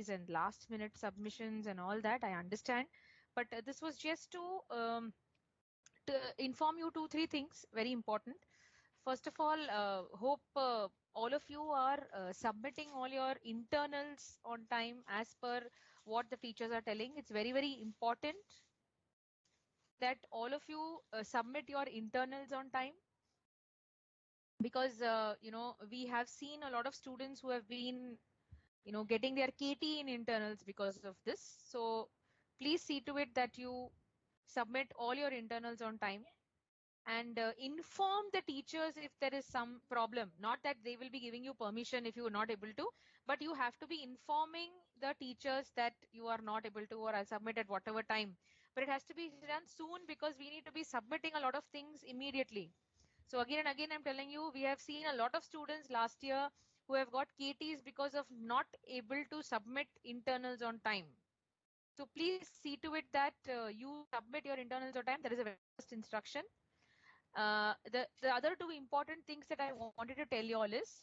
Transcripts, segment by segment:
queries and last minute submissions and all that. I understand, but this was just to inform you 2-3 things very important. First of all, hope all of you are submitting all your internals on time as per what the teachers are telling. It's very important that all of you submit your internals on time, because we have seen a lot of students who have been getting their KT in internals because of this. So please see to it that you submit all your internals on time, and inform the teachers if there is some problem. Not that they will be giving you permission if you are not able to, but you have to be informing the teachers that you are not able to, or I'll submit at whatever time. But it has to be done soon, because we need to be submitting a lot of things immediately. So again and again, I'm telling you, we have seen a lot of students last year who have got KTs because of not able to submit internals on time. So please see to it that you submit your internals on time. That is a first instruction. The other two important things that I wanted to tell you all is,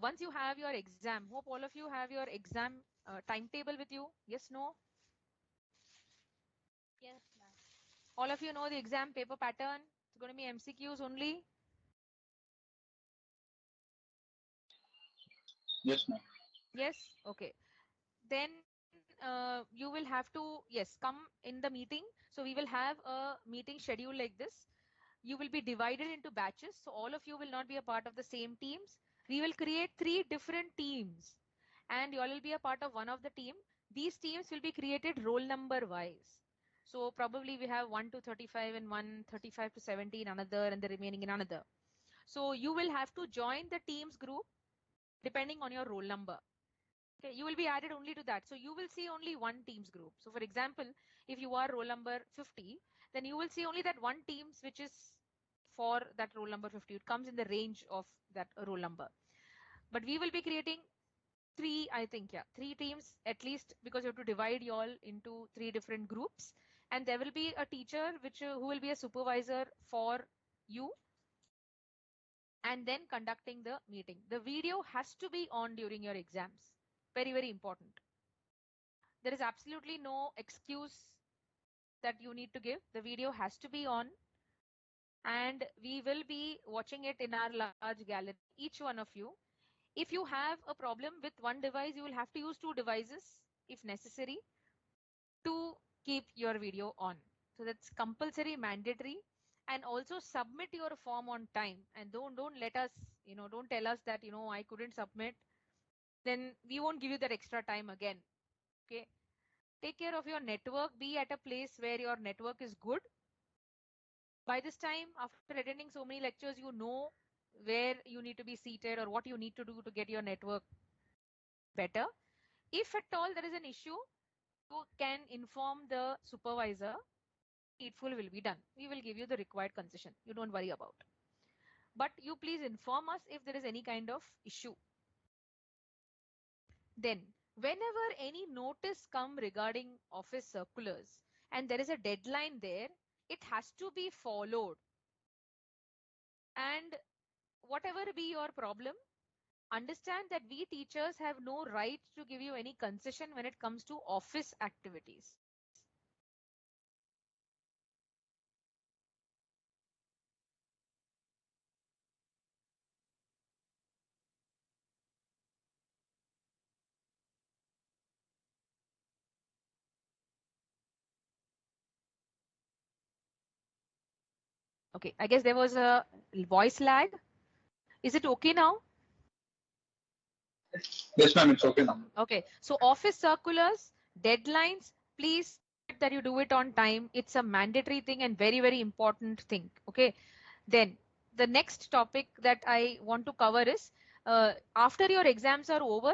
once you have your exam, hope all of you have your exam timetable with you. Yes, no? Yes, ma'am. All of you know the exam paper pattern. It's going to be MCQs only. Yes, ma'am. Yes, okay. Then you will have to, yes, come in the meeting. So we will have a meeting schedule like this. You will be divided into batches. So all of you will not be a part of the same teams. We will create 3 different teams, and you all will be a part of one of the team. These teams will be created roll number wise. So probably we have 1 to 35 and 1, 35 to 70 in another, and the remaining in another. So you will have to join the teams group depending on your roll number. Okay, you will be added only to that. So you will see only one teams group. So for example, if you are roll number 50, then you will see only that one teams which is for that roll number 50. It comes in the range of that roll number. But we will be creating 3, I think, yeah, 3 teams at least, because you have to divide you all into 3 different groups. And there will be a teacher who will be a supervisor for you, and then conducting the meeting. The video has to be on during your exams. Very important. There is absolutely no excuse that you need to give. The video has to be on, and we will be watching it in our large gallery, each one of you. If you have a problem with one device, you will have to use 2 devices if necessary to keep your video on. So that's compulsory, mandatory. And also submit your form on time, and don't let us, don't tell us that, I couldn't submit. Then we won't give you that extra time again. Okay. Take care of your network. Be at a place where your network is good. By this time, after attending so many lectures, you know where you need to be seated or what you need to do to get your network better. If at all there is an issue, you can inform the supervisor. Needful will be done. We will give you the required concession. You don't worry about. But you please inform us if there is any kind of issue. Then, whenever any notice come regarding office circulars and there is a deadline there, it has to be followed. And whatever be your problem, understand that we teachers have no right to give you any concession when it comes to office activities. Okay, I guess there was a voice lag. Is it okay now? Yes, ma'am, it's okay now. Okay, so office circulars, deadlines, please that you do it on time. It's a mandatory thing and very important thing. Okay, then the next topic that I want to cover is after your exams are over,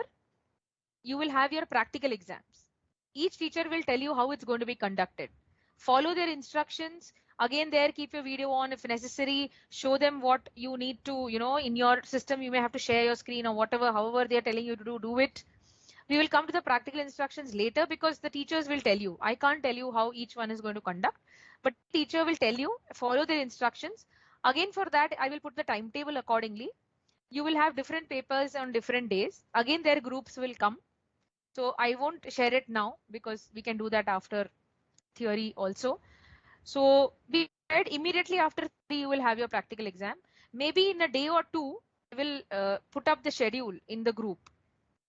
you will have your practical exams. Each teacher will tell you how it's going to be conducted. Follow their instructions. Again, there, keep your video on if necessary. Show them what you need to, in your system, you may have to share your screen or whatever, however they are telling you to do it. We will come to the practical instructions later because the teachers will tell you. I can't tell you how each one is going to conduct, but teacher will tell you, follow their instructions. Again, for that, I will put the timetable accordingly. You will have different papers on different days. Again, their groups will come. So I won't share it now because we can do that after theory also. So be prepared, immediately after theory you will have your practical exam. Maybe in a day or two, I will put up the schedule in the group.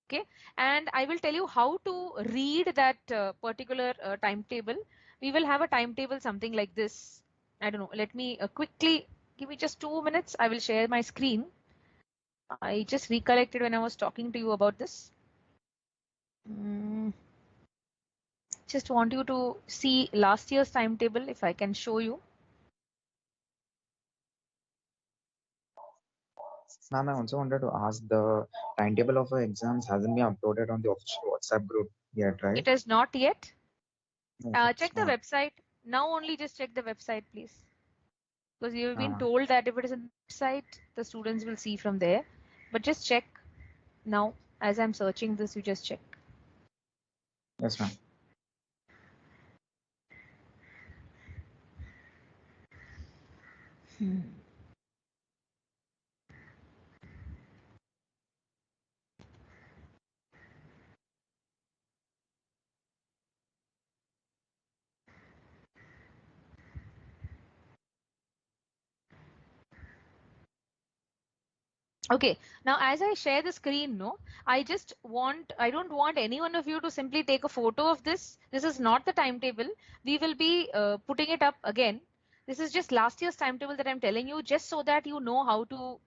Okay, and I will tell you how to read that particular timetable. We will have a timetable something like this. I don't know. Let me quickly give me just 2 minutes. I will share my screen. I just recollected when I was talking to you about this. Just want you to see last year's timetable if I can show you. Ma'am, I also wanted to ask, the timetable of our exams hasn't been uploaded on the official WhatsApp group yet, right? It is not yet. Okay, Check the ma'am. website. Now only just check the website, please. Because you have been Uh, told that if it is in the website, the students will see from there. But just check now. As I'm searching this, you just check. yes, ma'am. Okay, now as I share the screen, no, I don't want any one of you to simply take a photo of this. This is not the timetable. We will be putting it up again. This is just last year's timetable that I'm telling you, just so that you know how to,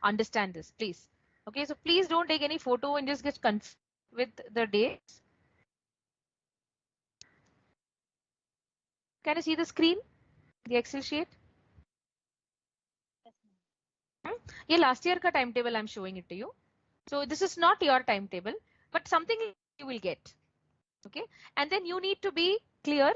understand this, please. Okay, so please don't take any photo and just get confused with the dates. Can you see the screen, the Excel sheet? Yeah, last year ka timetable I'm showing it to you. So this is not your timetable, but something you will get. Okay, and then you need to be clear.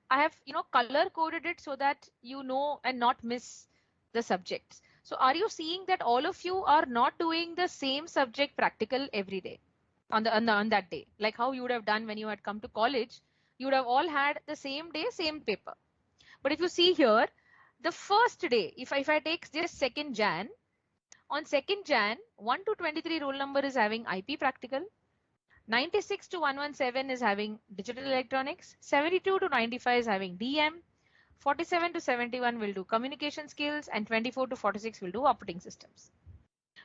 I have color coded it so that you know and not miss the subjects. So are you seeing that all of you are not doing the same subject practical every day on that day, like how you would have done when you had come to college? You would have all had the same day, same paper. But if you see here, the first day, if I take just 2nd Jan, on 2nd Jan, 1 to 23 roll number is having IP practical. 96 to 117 is having digital electronics, 72 to 95 is having DM, 47 to 71 will do communication skills, and 24 to 46 will do operating systems.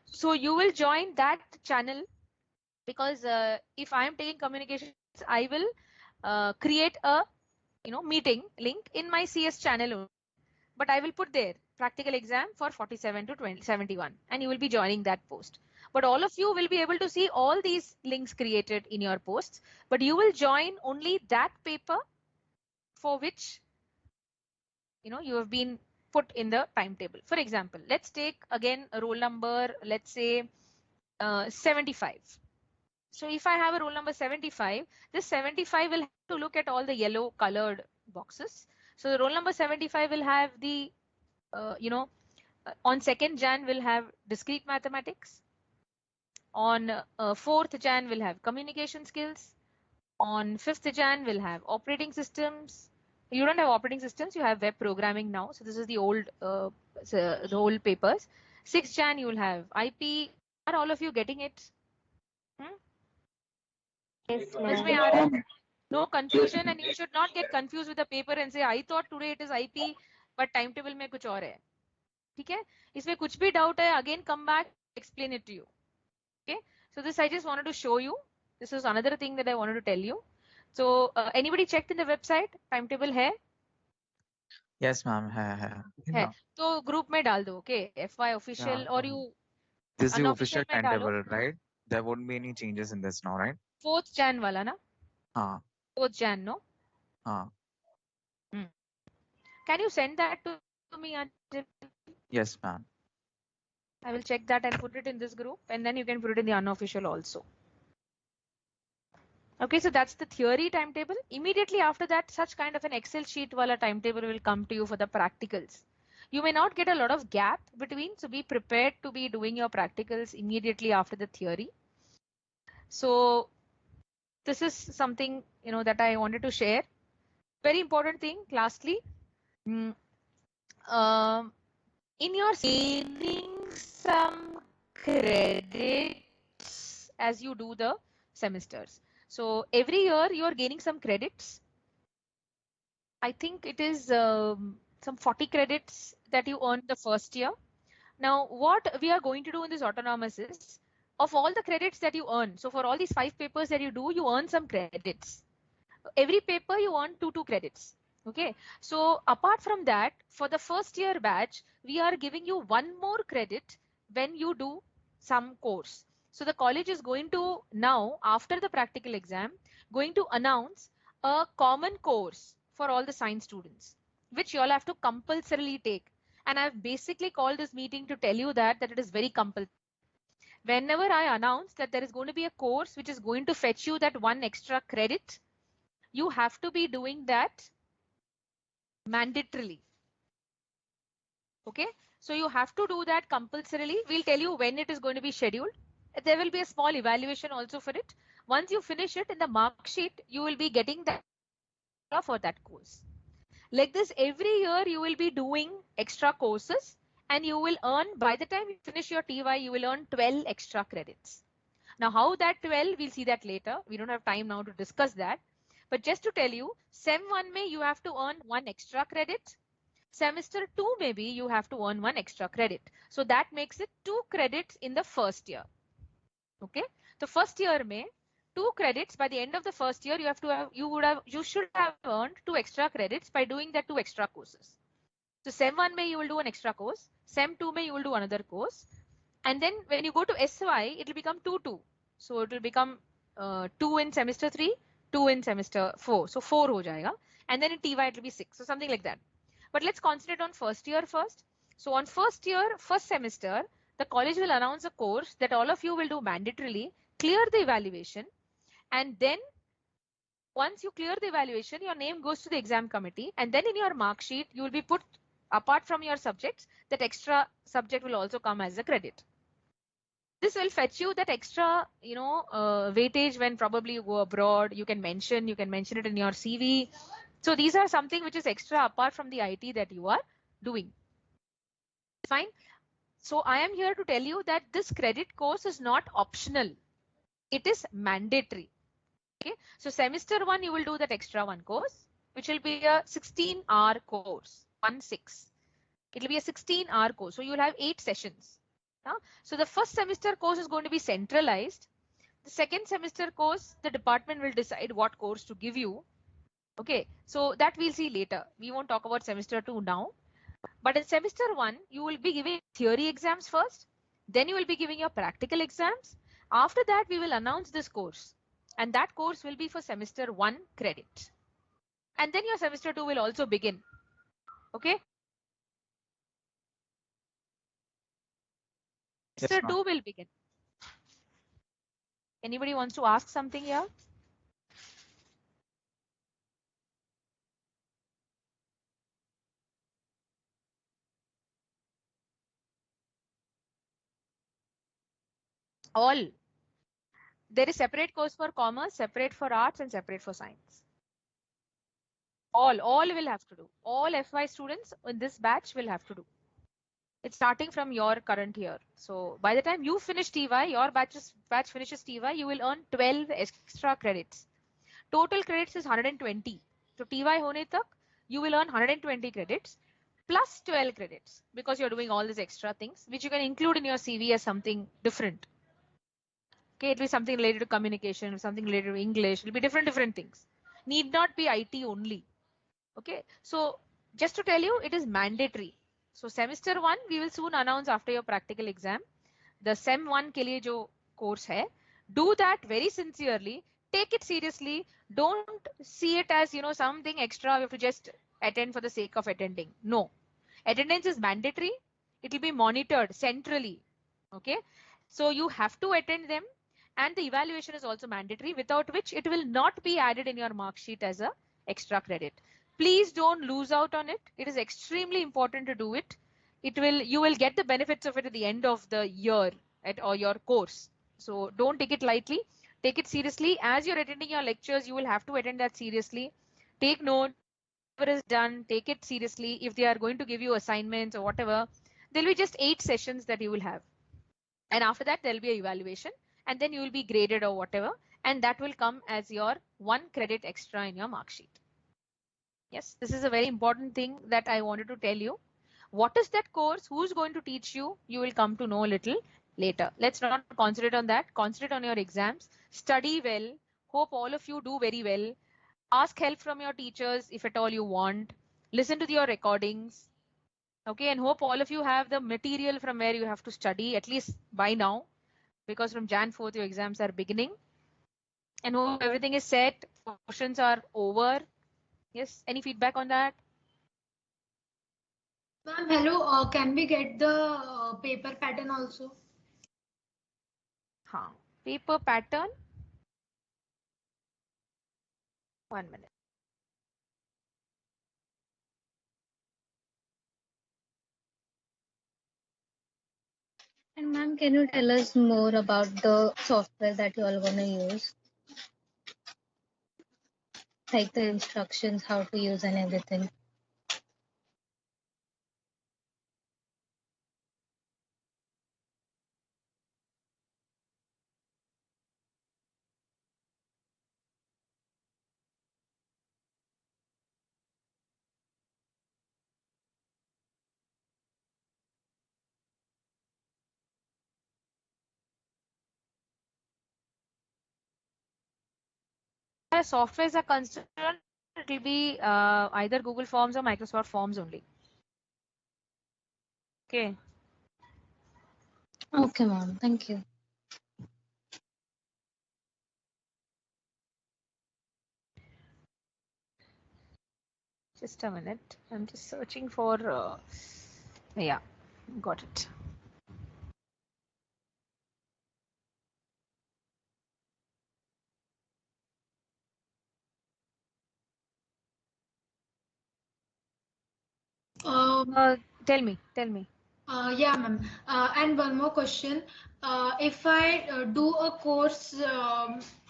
So you will join that channel because if I am taking communications, I will create a meeting link in my CS channel, but I will put there practical exam for 47 to 71 and you will be joining that post. But all of you will be able to see all these links created in your posts, but you will join only that paper for which you have been put in the timetable. For example, let's take again a roll number, let's say 75. So if I have a roll number 75, this 75 will have to look at all the yellow colored boxes. So the roll number 75 will have the on 2nd Jan we'll have discrete mathematics. On 4th Jan we'll have communication skills. On 5th Jan we'll have operating systems. You don't have operating systems, you have web programming now. So this is the old the old papers. 6th Jan you will have IP. Are all of you getting it? Yes, समझ में ma'am. आ रहा है? No confusion, and you should not get confused with the paper and say I thought today it is IP but timetable में कुछ और है. ठीक है? इसमें कुछ भी doubt है, again come back, explain it to you. Okay, so this I just wanted to show you. This is another thing that I wanted to tell you. So anybody checked in the website? Timetable है? Yes, ma'am. है. है. तो group में डाल दो. Okay, FY official Yeah. और you This is the unofficial official में डालो. timetable, right? There won't be any changes in this now, right? 4th Jan वाला ना? हाँ. 4th Jan, no? हाँ. Can you send that to me? Yes, ma'am. I will check that and put it in this group, and then you can put it in the unofficial also. Okay, so that's the theory timetable. Immediately after that, such kind of an Excel sheet wala timetable will come to you for the practicals. You may not get a lot of gap between, so be prepared to be doing your practicals immediately after the theory. So this is something that I wanted to share. Very important thing. Lastly, in your saving some credits as you do the semesters. So every year you are gaining some credits. I think it is some 40 credits that you earn the first year. Now, what we are going to do in this autonomous is, of all the credits that you earn, so for all these 5 papers that you do, you earn some credits. Every paper you earn 2 credits. Okay, so apart from that, for the first year batch, we are giving you 1 more credit when you do some course. So the college is going to now, after the practical exam, going to announce a common course for all the science students, which you all have to compulsorily take. And I've basically called this meeting to tell you that it is very compulsory. Whenever I announce that there is going to be a course which is going to fetch you that 1 extra credit, you have to be doing that mandatorily. Okay, so you have to do that compulsorily. We'll tell you when it is going to be scheduled. There will be a small evaluation also for it. Once you finish it in the mark sheet, you will be getting that for that course. Like this, every year you will be doing extra courses and you will earn, by the time you finish your TY, you will earn 12 extra credits. Now, how that 12, we'll see that later. We don't have time now to discuss that. But just to tell you, Sem 1 may you have to earn 1 extra credit. Semester 2 maybe you have to earn 1 extra credit. So that makes it 2 credits in the first year. Okay, the first year may 2 credits. By the end of the first year, you should have earned 2 extra credits by doing that 2 extra courses. So Sem 1 may you will do an extra course. Sem 2 may you will do another course. And then when you go to SY, it will become 2-2. So it will become 2 in semester 3, 2 in semester 4. So 4 ho jayega. And then in TY it will be 6. So something like that. But let's concentrate on first year first. So on first year, first semester, the college will announce a course that all of you will do mandatorily, clear the evaluation. And then once you clear the evaluation, your name goes to the exam committee. And then in your mark sheet, you will be put, apart from your subjects, that extra subject will also come as a credit. This will fetch you that extra, weightage when probably you go abroad. You can mention it in your CV. So these are something which is extra apart from the IT that you are doing. Fine. So I am here to tell you that this credit course is not optional. It is mandatory. Okay. So semester 1, you will do that extra 1 course, which will be a 16-hour course, 1/6. It will be a 16-hour course. So you will have 8 sessions. So the first semester course is going to be centralized. The second semester course, the department will decide what course to give you. Okay, so that we'll see later. We won't talk about semester 2 now. But in semester 1, you will be giving theory exams first. Then you will be giving your practical exams. After that, we will announce this course. And that course will be for semester 1 credit. And then your semester 2 will also begin. Okay. Semester 2 will begin. Anybody wants to ask something here? All. There is separate course for commerce, separate for arts, and separate for science. All will have to do. All FY students in this batch will have to do. It's starting from your current year. So by the time you finish TY, your batch finishes TY, you will earn 12 extra credits. Total credits is 120. So TY hone tak, you will earn 120 credits plus 12 credits because you're doing all these extra things, which you can include in your CV as something different. Okay, it'll be something related to communication, something related to English. It'll be different things. Need not be IT only. Okay, so just to tell you, it is mandatory. So semester 1, we will soon announce after your practical exam. The Sem 1 ke liye jo course hai, do that very sincerely. Take it seriously. Don't see it as, something extra. You have to just attend for the sake of attending. No, attendance is mandatory. It will be monitored centrally. Okay, so you have to attend them. And the evaluation is also mandatory, without which it will not be added in your mark sheet as a extra credit. Please don't lose out on it. It is extremely important to do it. You will get the benefits of it at the end of the year or your course. So don't take it lightly. Take it seriously. As you're attending your lectures, you will have to attend that seriously. Take note. Whatever is done, take it seriously. If they are going to give you assignments or whatever, there'll be just 8 sessions that you will have. And after that, there'll be an evaluation. And then you will be graded or whatever. and that will come as your 1 credit extra in your mark sheet. Yes, this is a very important thing that I wanted to tell you. What is that course? Who's going to teach you? You will come to know a little later. Let's not concentrate on that. Concentrate on your exams. Study well. Hope all of you do very well. Ask help from your teachers if at all you want. Listen to your recordings. Okay, and hope all of you have the material from where you have to study, at least by now, because from Jan 4th your exams are beginning. And hope everything is set. Questions are over. Yes, any feedback on that? Ma'am, hello. Can we get the paper pattern also? Paper pattern. 1 minute. And ma'am, can you tell us more about the software that you all gonna use? Like the instructions, how to use and everything. As softwares are concerned, it will be either Google Forms or Microsoft Forms only. Okay. Okay, ma'am. Thank you. Just a minute. I'm just searching for. Yeah, got it. Tell me. Yeah, ma'am. And one more question. If I do a course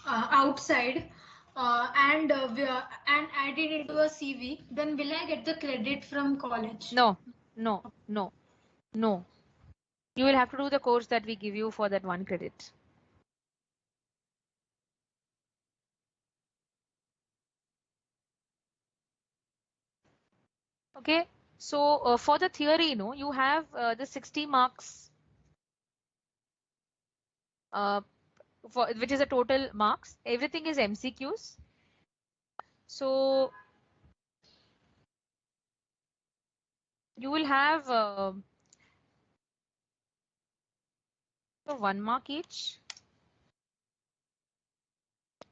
outside and add it into a CV, then will I get the credit from college? No. You will have to do the course that we give you for that 1 credit. Okay. So for the theory, you have the 60 marks, which is a total marks. Everything is MCQs. So you will have 1 mark each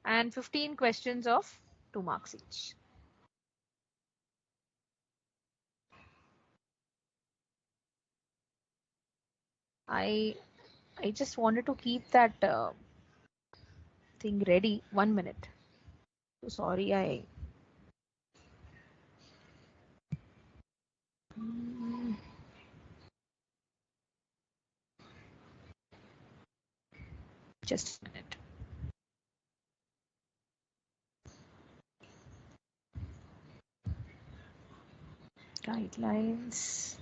and 15 questions of 2 marks each. I just wanted to keep that thing ready. 1 minute. So sorry, just a minute. Guidelines.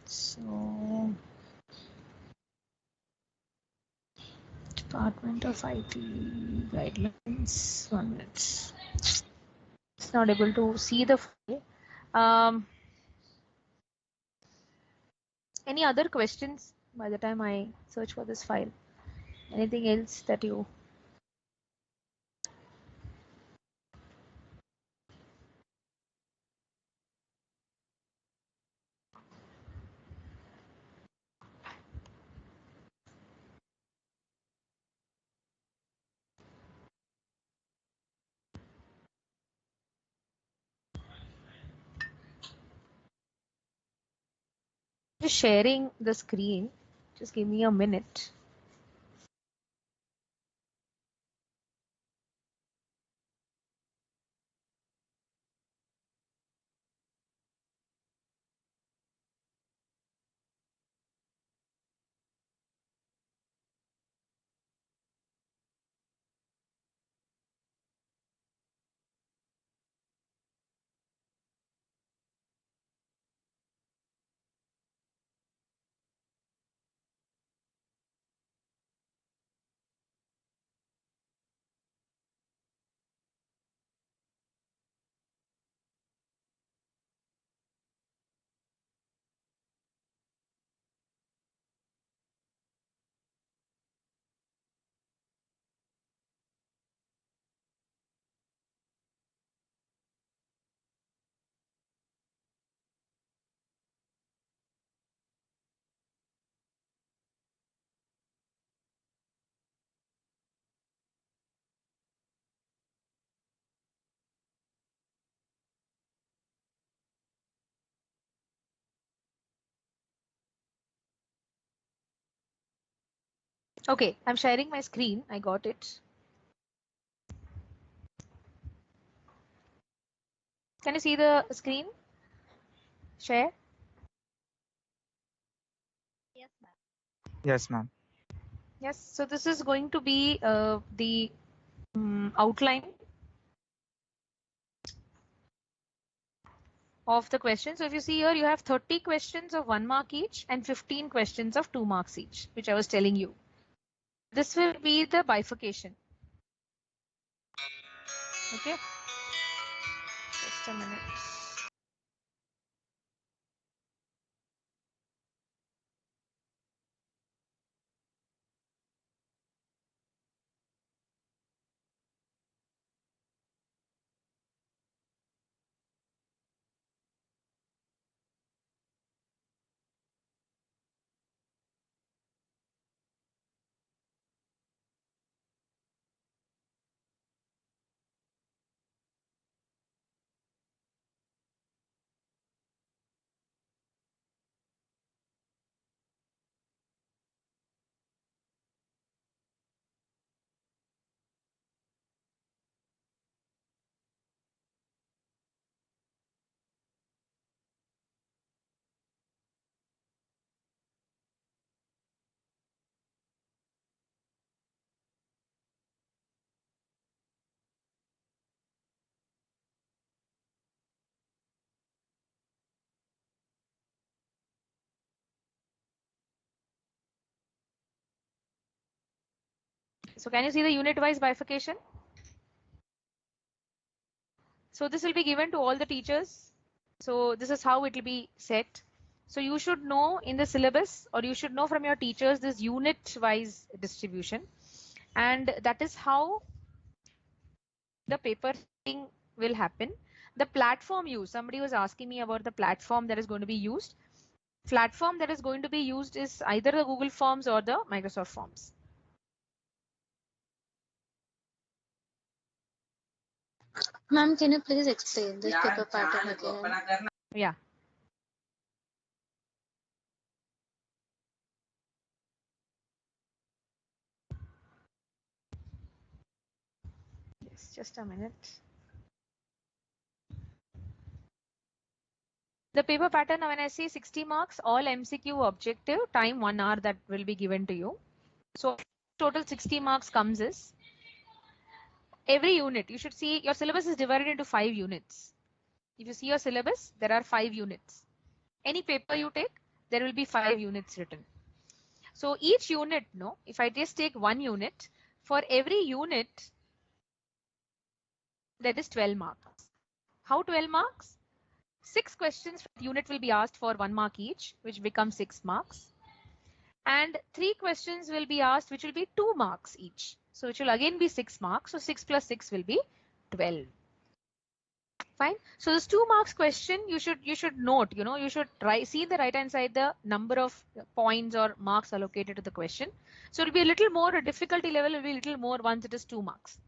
So Department of IT guidelines. 1 minute. It's not able to see the file. Any other questions by the time I search for this file? Anything else that you? Just sharing the screen. Just give me a minute. Okay, I'm sharing my screen. I got it. Can you see the screen? Share. Yes, ma'am. Yes, ma'am. Yes, so this is going to be the outline of the question. So if you see here, you have 30 questions of 1 mark each and 15 questions of 2 marks each, which I was telling you. This will be the bifurcation. Okay. Just a minute. So can you see the unit-wise bifurcation? So this will be given to all the teachers. So this is how it will be set. So you should know in the syllabus, or you should know from your teachers, this unit-wise distribution. And that is how the paper thing will happen. The platform used, somebody was asking me about the platform that is going to be used. Platform that is going to be used is either the Google Forms or the Microsoft Forms. Ma'am, can you please explain this paper pattern again? Yeah. Yes, just a minute. The paper pattern, when I say 60 marks, all MCQ objective, time 1 hour that will be given to you. So total 60 marks comes is every unit. You should see your syllabus is divided into 5 units. If you see your syllabus, there are 5 units. Any paper you take, there will be 5 units written. So each unit, no, if I just take one unit, for every unit, that is 12 marks. How 12 marks? 6 questions per unit will be asked for 1 mark each, which becomes 6 marks. And 3 questions will be asked, which will be 2 marks each. So which will again be 6 marks. So 6 plus 6 will be 12. Fine. So this 2 marks question, you should note, you should see the right hand side the number of points or marks allocated to the question. So it will be a little more, a difficulty level will be a little more once it is 2 marks.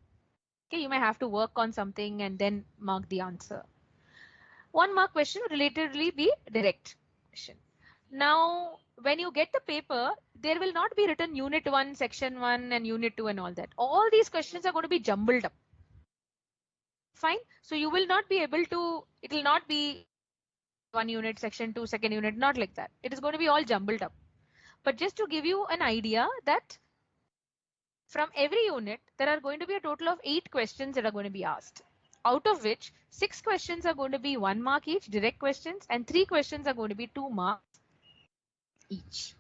Okay, you may have to work on something and then mark the answer. 1 mark question will relatedly be direct question. Now, when you get the paper, there will not be written unit 1, section 1 and unit 2 and all that. All these questions are going to be jumbled up. Fine. So you will not be able to, it will not be 1 unit, section 2, second unit, not like that. It is going to be all jumbled up. But just to give you an idea that from every unit, there are going to be a total of 8 questions that are going to be asked. Out of which 6 questions are going to be 1 mark each, direct questions, and 3 questions are going to be 2 marks each.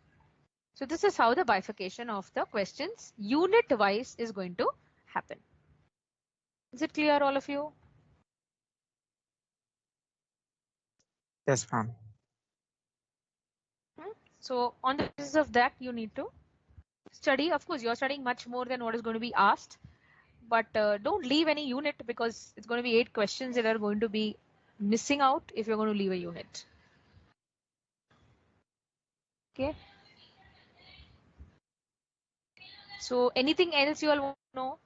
So this is how the bifurcation of the questions unit wise is going to happen. Is it clear, all of you? Yes, ma'am. So on the basis of that, you need to study. Of course, you're studying much more than what is going to be asked, but don't leave any unit because it's going to be 8 questions that are going to be missing out if you're going to leave a unit. Okay. So anything else you all want to know?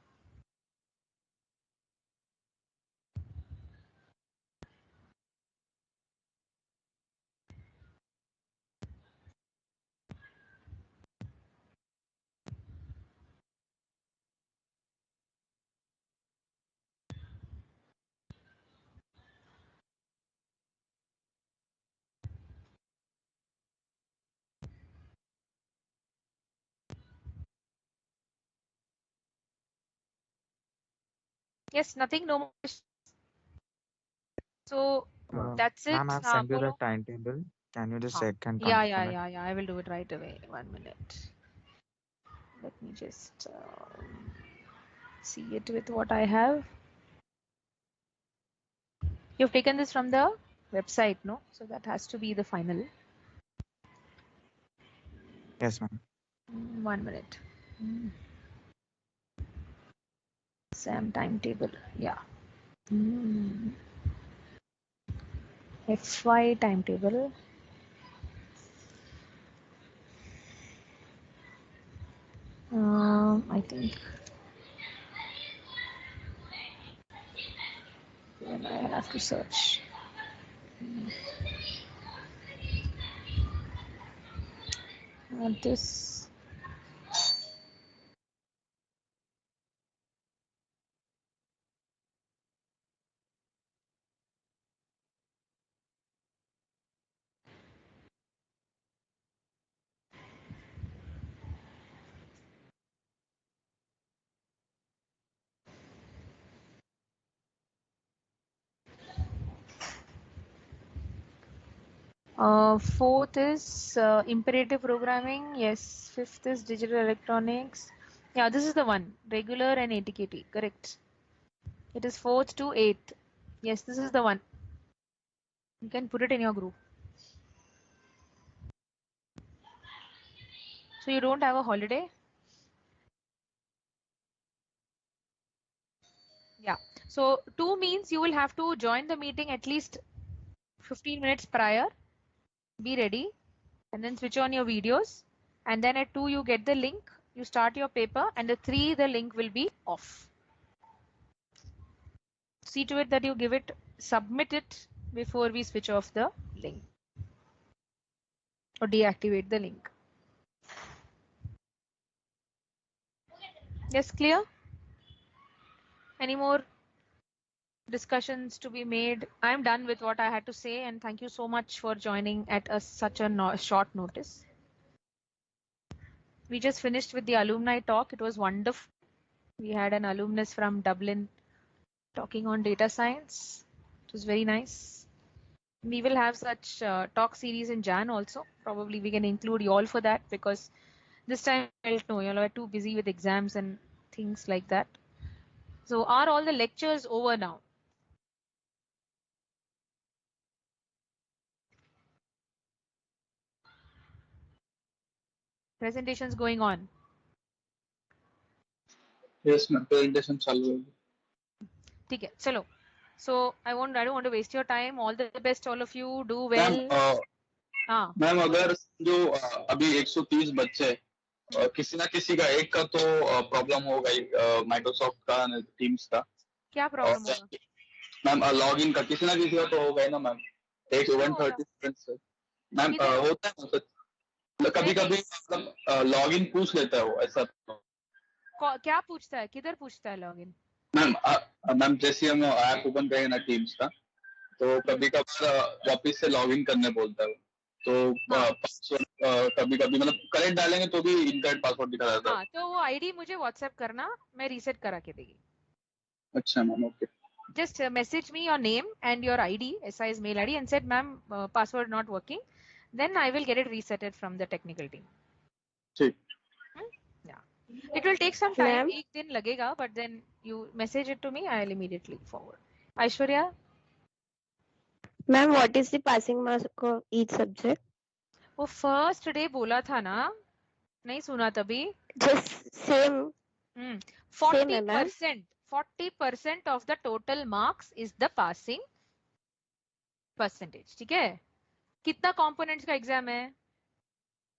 Yes, nothing, no more. So that's it. Ma'am, I've sent you the timetable. Can you just check and Yeah, confirm it? yeah. I will do it right away. 1 minute. Let me just see it with what I have. You've taken this from the website, no? So that has to be the final. Yes, ma'am. 1 minute. SAM timetable. Yeah. FY timetable. I think then I have to search. This. Fourth is imperative programming. Yes. Fifth is digital electronics. Yeah, this is the one. Regular and ATKT. Correct. It is 4th to 8th. Yes, this is the one. You can put it in your group. So you don't have a holiday? Yeah. So 2 means you will have to join the meeting at least 15 minutes prior. Be ready and then switch on your videos. And then at 2 you get the link. You start your paper, and at 3 the link will be off. See to it that you give it, submit it before we switch off the link or deactivate the link. Yes, clear? Any more discussions to be made? I'm done with what I had to say, and thank you so much for joining at such a short notice. We just finished with the alumni talk. It was wonderful. We had an alumnus from Dublin talking on data science. It was very nice. We will have such talk series in Jan also. Probably we can include you all for that, because this time I don't know, you all are too busy with exams and things like that. So are all the lectures over now? Presentations going on? Yes, ma'am. Presentation चालू है. ठीक है, चलो. So I don't want to waste your time. All the best, all of you. Do ma'am well. हाँ. Ma'am अगर जो अभी 130 बच्चे किसी ना किसी का एक का तो प्रॉब्लम हो गई माइक्रोसॉफ्ट का, टीम्स का. क्या प्रॉब्लम होगा? मैम लॉगिन का किसी ना किसी का तो हो गया ना मैम. 130 स्टूडेंट्स से मैम होता है मतलब कभी कभी मतलब लॉगिन पूछ लेता है वो ऐसा. क्या पूछता है? किधर पूछता है लॉगिन? मैम जैसे हम ऐप ओपन करेंगे ना टीम्स का, तो कभी कभार वापिस से लॉगिन करने बोलता है. तो पासवर्ड कभी कभी मतलब करेक्ट डालेंगे तो भी इनकरेक्ट पासवर्ड दिखा जाता है. हाँ, तो वो आईडी मुझे व्हाट्सएप करना, मैं रीसेट करा के देगी. अच्छा ma'am, okay. Just message me your name and your ID, SI's mail ID, and said, ma'am, password not working. Then I will get it resetted from the technical team. ठीक. Yeah. It will take some time. एक दिन लगेगा, but then you message it to me, I'll immediately forward. Aishwarya? Ma'am, what is the passing mark of each subject? वो first day बोला था ना, नहीं सुना तभी? Just same. 40% of the total marks is the passing percentage. ठीक है? कितना components का एग्जाम है?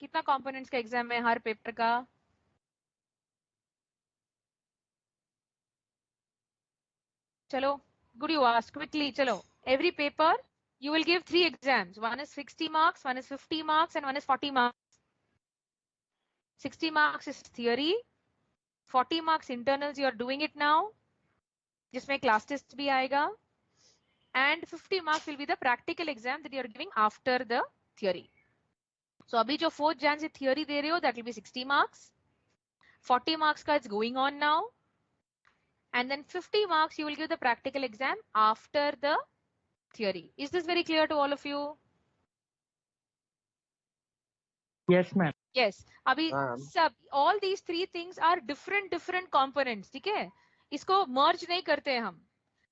कितना components का एग्जाम है हर पेपर का? चलो, good you ask quickly. चलो, every paper you will give 3 exams. One is 60 marks, one is 50 marks, and one is 40 marks. 60 marks is theory. 40 marks internals, you are doing it now. जिसमें class test भी आएगा. And 50 marks will be the practical exam that you are giving after the theory. So अभी जो 4th Jan से theory दे रहे हो, that will be 60 marks. 40 marks का it's going on now. and then 50 marks you will give the practical exam after the theory. Is this very clear to all of you? Yes, ma'am. Yes. अभी Ma'am. सब all these three things are different components. ठीक है? इसको merge नहीं करते हैं हम.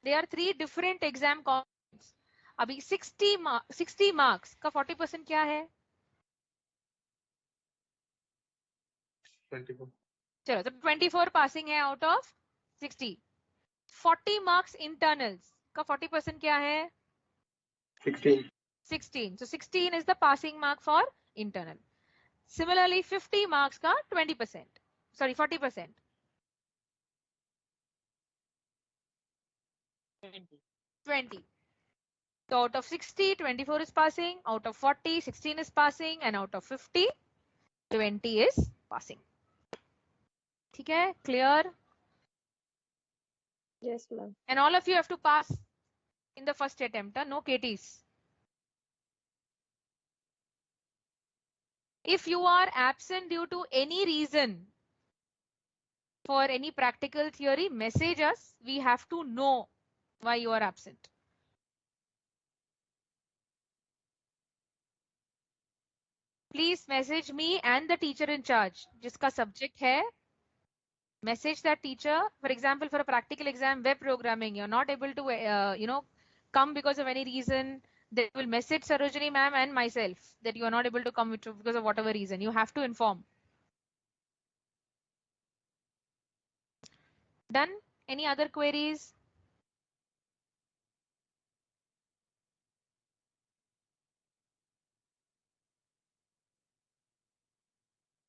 They are three different exam components. अभी 60 marks का 40% क्या है? 24. चलो तो 24 passing है out of 60. 40 marks internals का 40% क्या है? 16. 16. So 16 is the passing mark for internal. Similarly, 50 marks ka 20%. Sorry, 40%. 20. So out of 60, 24 is passing. Out of 40, 16 is passing. And out of 50, 20 is passing. Okay, clear? Yes, ma'am. And all of you have to pass in the first attempt. No KTs. If you are absent due to any reason for any practical theory, message us. We have to know why you are absent. Please message me and the teacher in charge. जिसका subject है, message that teacher. For example, for a practical exam, web programming, you're not able to, come because of any reason. They will message Sarojini ma'am and myself that you are not able to come because of whatever reason. You have to inform. Done? Any other queries?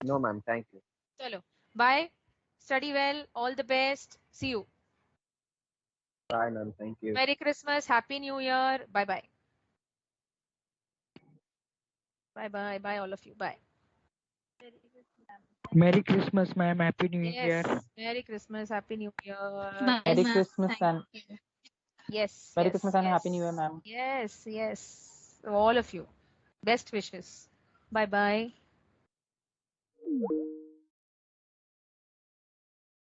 No, ma'am. Thank you. Chalo. Bye. Study well. All the best. See you. Bye, ma'am. Thank you. Merry Christmas. Happy New Year. Bye bye. Bye bye. Bye all of you. Bye. Merry Christmas, ma'am. Happy New Year. Yes. Merry Christmas. Happy New Year. Bye, Merry ma'am. Christmas Thank and you. Yes. Merry yes, Christmas and yes. Happy New Year, ma'am. Yes. Yes. All of you. Best wishes. Bye bye.